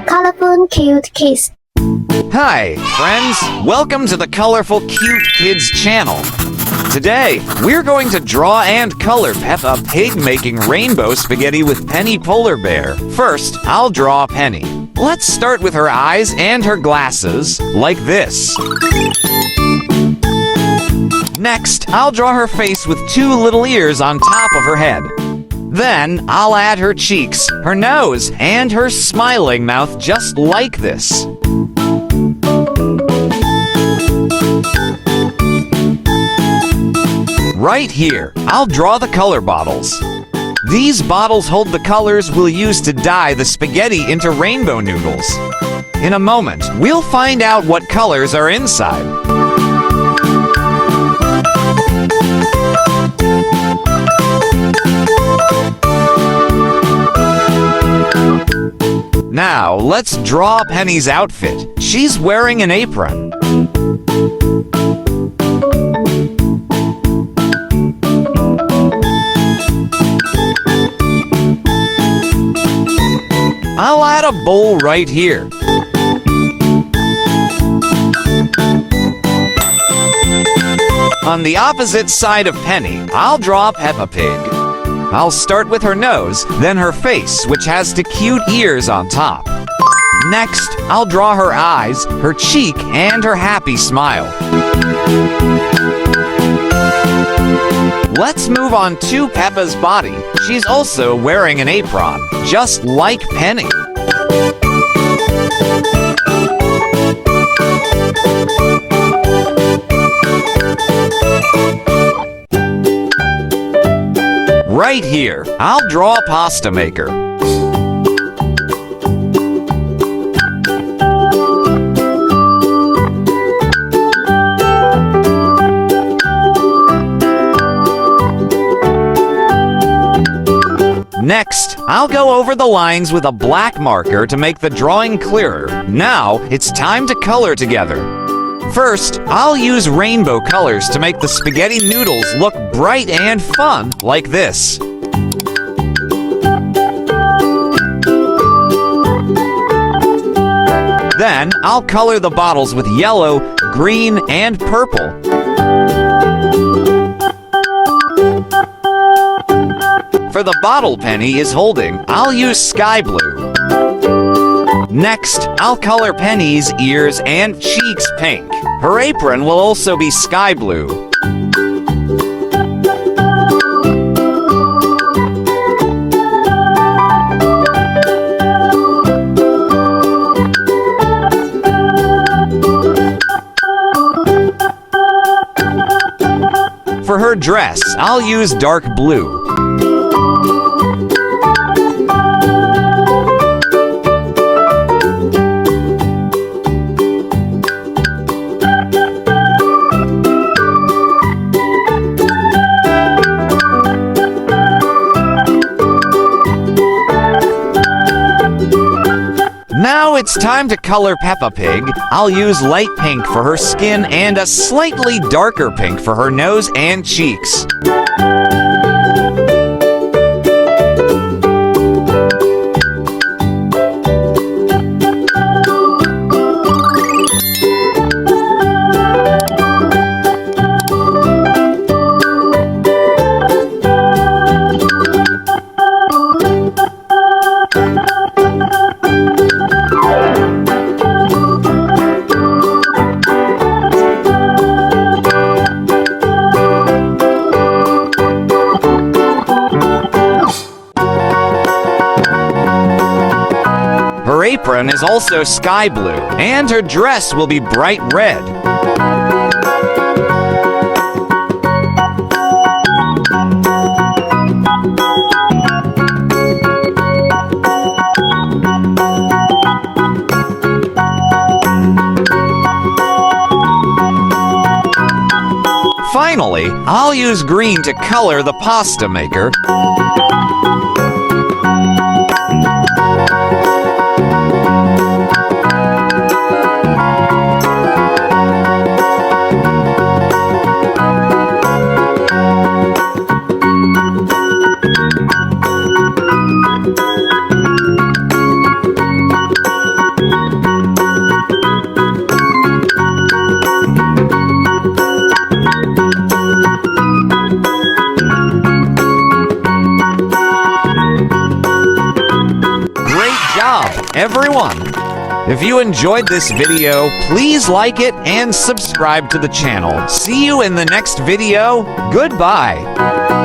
Colorful Cute Kids. Hi, friends! Welcome to the Colorful Cute Kids channel. Today, we're going to draw and color Peppa Pig making rainbow spaghetti with Penny Polar Bear. First, I'll draw Penny. Let's start with her eyes and her glasses, like this. Next, I'll draw her face with two little ears on top of her head. Then, I'll add her cheeks, her nose, and her smiling mouth just like this. Right here, I'll draw the color bottles. These bottles hold the colors we'll use to dye the spaghetti into rainbow noodles. In a moment, we'll find out what colors are inside. Now, let's draw Penny's outfit. She's wearing an apron. I'll add a bowl right here. On the opposite side of Penny, I'll draw Peppa Pig. I'll start with her nose, then her face, which has the cute ears on top. Next, I'll draw her eyes, her cheek, and her happy smile. Let's move on to Peppa's body. She's also wearing an apron, just like Penny. Right here, I'll draw a pasta maker. Next, I'll go over the lines with a black marker to make the drawing clearer. Now, it's time to color together. First, I'll use rainbow colors to make the spaghetti noodles look bright and fun, like this. Then, I'll color the bottles with yellow, green, and purple. For the bottle Penny is holding, I'll use sky blue. Next, I'll color Penny's ears and cheeks pink. Her apron will also be sky blue. For her dress, I'll use dark blue. Now it's time to color Peppa Pig. I'll use light pink for her skin and a slightly darker pink for her nose and cheeks. Her apron is also sky blue, and her dress will be bright red. Finally, I'll use green to color the pasta maker. job, everyone! If you enjoyed this video, please like it and subscribe to the channel. See you in the next video. Goodbye!